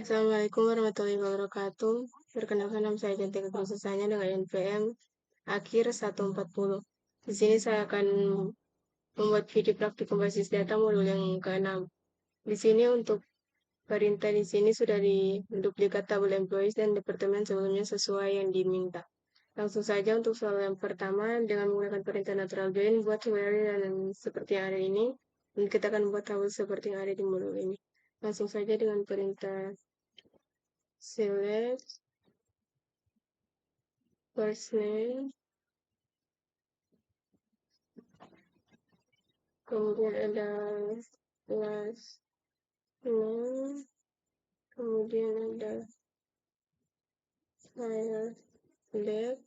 Assalamualaikum warahmatullahi wabarakatuh. Perkenalkan nama saya Cantika Krisisanya dengan NPM akhir 140. Di sini saya akan membuat video praktikum basis data modul yang ke-6. Di sini untuk perintah di sini sudah diduplikat tabel employees dan departemen sebelumnya sesuai yang diminta. Langsung saja untuk soal yang pertama dengan menggunakan perintah natural join buat query dan seperti yang ada ini. Dan kita akan membuat tabel seperti yang ada di modul ini. Langsung saja dengan perintah select first name, kemudian ada last name, kemudian ada file date,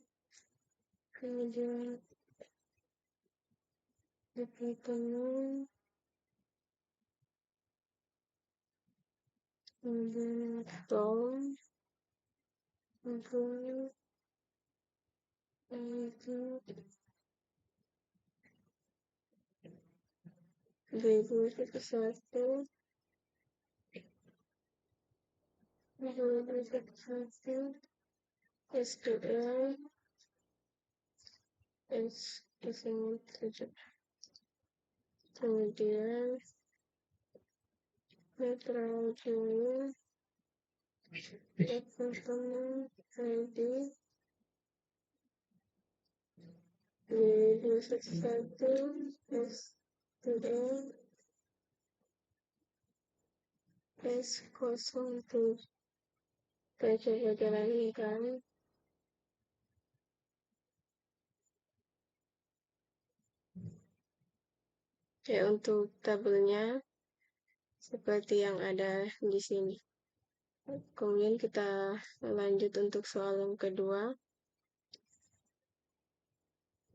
kemudian department, kemudian phone, kemudian ID, 2021, 2021, SQL, kemudian Metro Junior, department ID, 2021, SQL, S07. Kita coba jalankan. Ya, untuk tabelnya seperti yang ada di sini. Kemudian kita lanjut untuk soal yang kedua,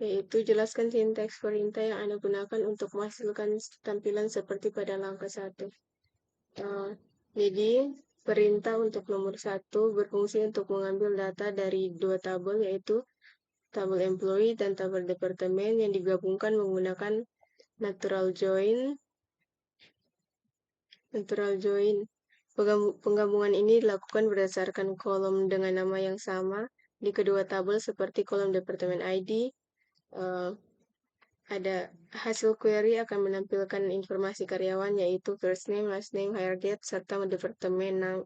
yaitu jelaskan sinteks perintah yang Anda gunakan untuk menghasilkan tampilan seperti pada langkah 1. Jadi, perintah untuk nomor 1 berfungsi untuk mengambil data dari dua tabel, yaitu tabel employee dan tabel departemen yang digabungkan menggunakan natural join. Penggabungan ini dilakukan berdasarkan kolom dengan nama yang sama di kedua tabel seperti kolom departemen ID. Ada hasil query akan menampilkan informasi karyawan yaitu first name, last name, hire date, serta departemen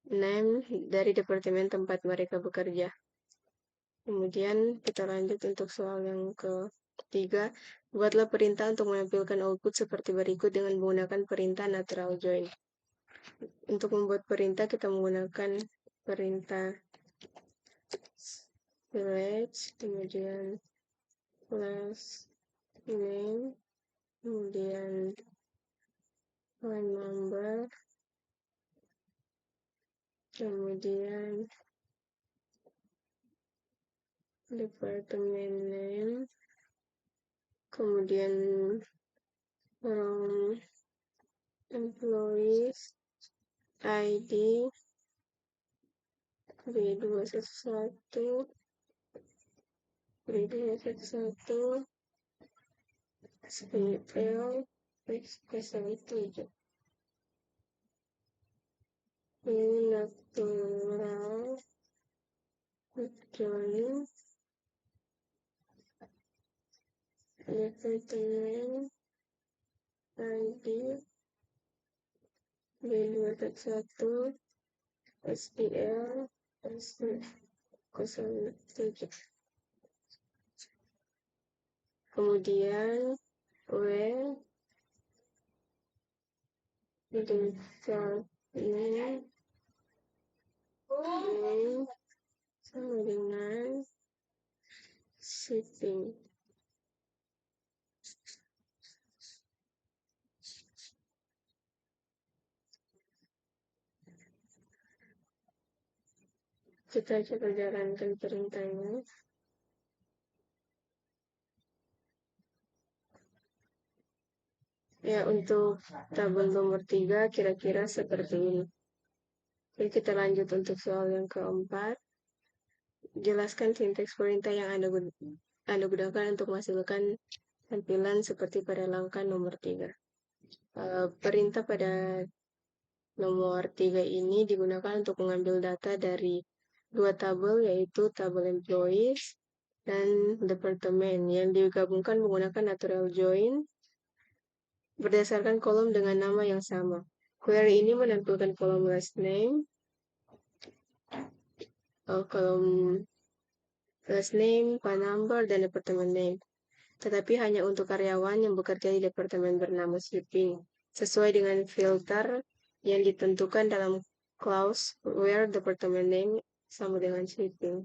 name dari departemen tempat mereka bekerja. Kemudian kita lanjut untuk soal yang ketiga. Buatlah perintah untuk menampilkan output seperti berikut dengan menggunakan perintah natural join. Untuk membuat perintah kita menggunakan perintah select, kemudian last name, kemudian phone number, kemudian department name, kemudian from employees ID B211, SPL X07. Ini natural join department ID B211 SPL S07. Kemudian where department name sama dengan shipping. Kita coba jalankan perintahnya. Ya, untuk tabel nomor 3 kira-kira seperti ini. Jadi kita lanjut untuk soal yang keempat. Jelaskan sinteks perintah yang Anda gunakan untuk menghasilkan tampilan seperti pada langkah nomor 3. Perintah pada Nomor 3 ini digunakan untuk mengambil data dari dua tabel, yaitu tabel employees dan departemen, yang digabungkan menggunakan natural join berdasarkan kolom dengan nama yang sama. Query ini menampilkan kolom last name, kolom last name, phone number, dan departemen name. Tetapi hanya untuk karyawan yang bekerja di departemen bernama shipping, sesuai dengan filter yang ditentukan dalam clause where department name sama dengan shipping.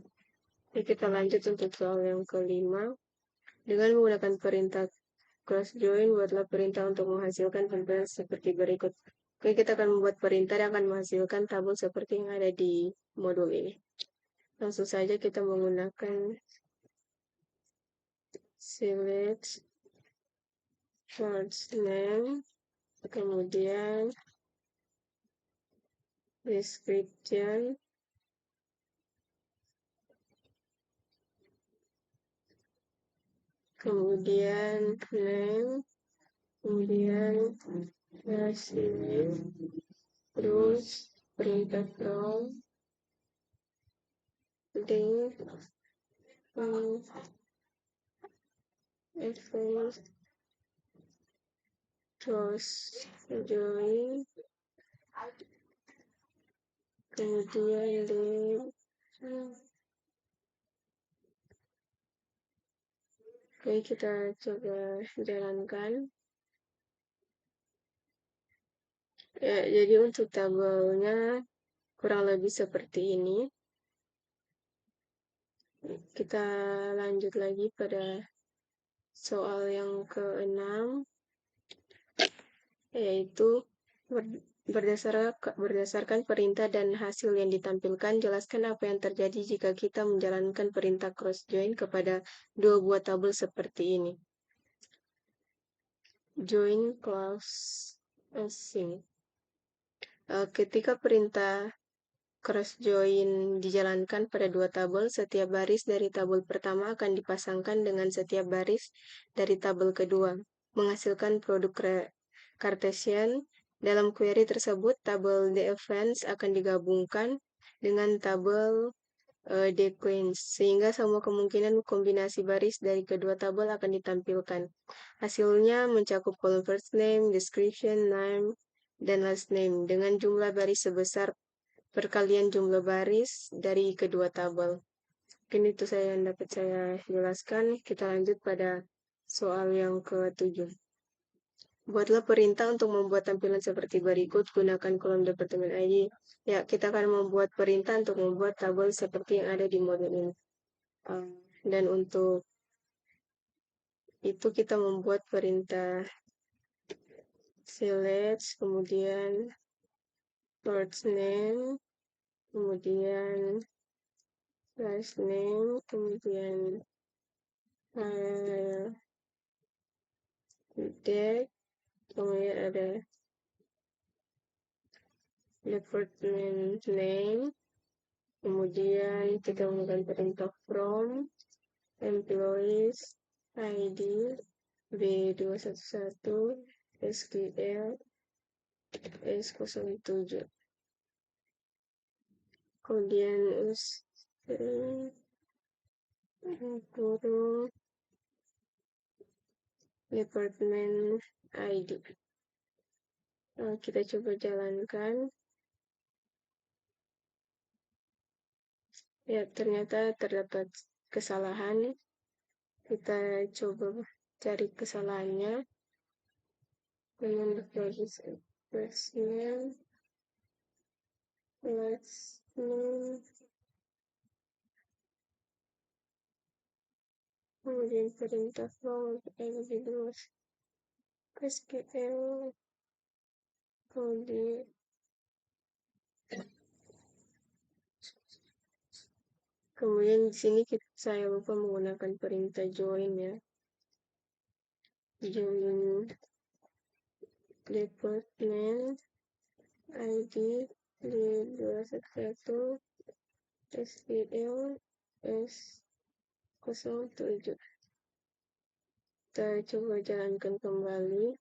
Jadi kita lanjut untuk soal yang kelima. Dengan menggunakan perintah cross join, buatlah perintah untuk menghasilkan tabel seperti berikut. Oke, kita akan membuat perintah yang akan menghasilkan tabel seperti yang ada di modul ini. Langsung saja kita menggunakan select first name, kemudian description, kemudian name, kemudian hasil, terus perintah from, date, advanced, terus join, kemudian date. Oke, kita coba jalankan. Ya, jadi untuk tabelnya kurang lebih seperti ini. Kita lanjut lagi pada soal yang ke-6, yaitu berdasarkan perintah dan hasil yang ditampilkan, jelaskan apa yang terjadi jika kita menjalankan perintah cross join kepada dua buah tabel seperti ini. Join clause async. Ketika perintah cross join dijalankan pada dua tabel, setiap baris dari tabel pertama akan dipasangkan dengan setiap baris dari tabel kedua, menghasilkan produk Cartesian. Dalam query tersebut, tabel DFNs akan digabungkan dengan tabel Dequens, sehingga semua kemungkinan kombinasi baris dari kedua tabel akan ditampilkan. Hasilnya mencakup kolom first name, description, name, dan last name dengan jumlah baris sebesar perkalian jumlah baris dari kedua tabel. Mungkin itu yang dapat saya jelaskan. Kita lanjut pada soal yang ke-7. Buatlah perintah untuk membuat tampilan seperti berikut. Gunakan kolom departemen ID. Ya, kita akan membuat perintah untuk membuat tabel seperti yang ada di model ini. Dan untuk itu kita membuat perintah select, kemudian first name, kemudian last name, kemudian date, kemudian ada department name, kemudian kita menggunakan perintah from, employees, ID, B211, SQL, S07. Kemudian kurung department ID. Kita coba jalankan. Ya, ternyata terdapat kesalahan. Kita coba cari kesalahannya. Dengan bagus first name, last name, kemudian perintah from individuals, SQL, kemudian di sini saya lupa menggunakan perintah join ya. Join department ID D211 SQL S07. Kita coba jalankan kembali.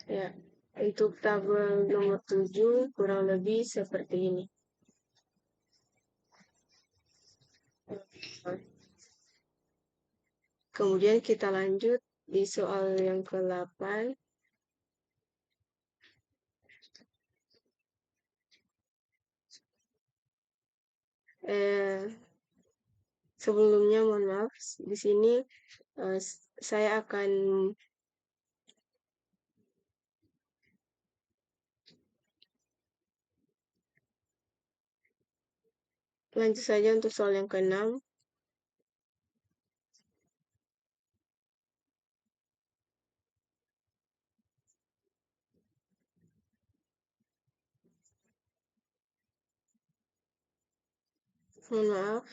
Ya, untuk tabel nomor 7 kurang lebih seperti ini. Kemudian kita lanjut di soal yang ke-8. Sebelumnya mohon maaf, di sini saya akan lanjut saja untuk soal yang ke-6. Mohon maaf.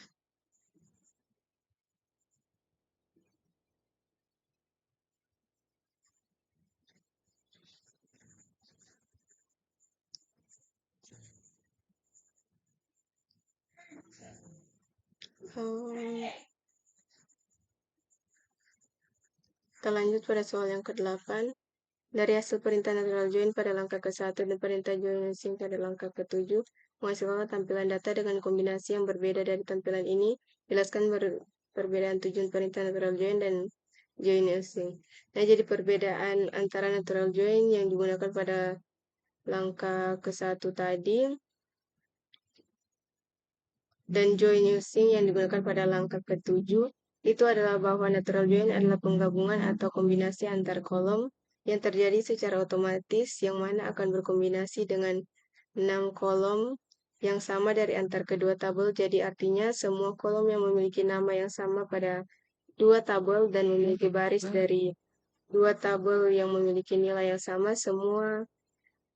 Kita lanjut pada soal yang ke-8. Dari hasil perintah natural join pada langkah ke-1 dan perintah join using pada langkah ke-7, menghasilkan tampilan data dengan kombinasi yang berbeda dari tampilan ini. Jelaskan perbedaan tujuan perintah natural join dan join using. Nah, jadi perbedaan antara natural join yang digunakan pada langkah ke-1 tadi dan join using yang digunakan pada langkah ke-7 itu adalah bahwa natural join adalah penggabungan atau kombinasi antar kolom yang terjadi secara otomatis yang mana akan berkombinasi dengan 6 kolom yang sama dari antar kedua tabel. Jadi artinya semua kolom yang memiliki nama yang sama pada dua tabel dan memiliki baris dari dua tabel yang memiliki nilai yang sama, semua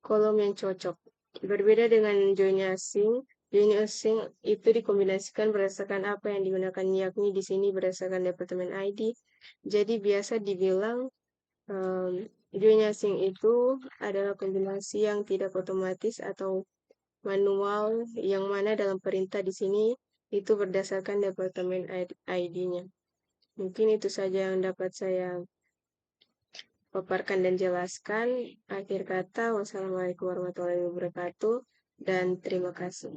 kolom yang cocok. Berbeda dengan join asing itu dikombinasikan berdasarkan apa yang digunakan, yakni di sini berdasarkan departemen ID. Jadi biasa dibilang join asing itu adalah kombinasi yang tidak otomatis atau manual, yang mana dalam perintah di sini itu berdasarkan departemen ID-nya. Mungkin itu saja yang dapat saya paparkan dan jelaskan. Akhir kata, wassalamualaikum warahmatullahi wabarakatuh, dan terima kasih.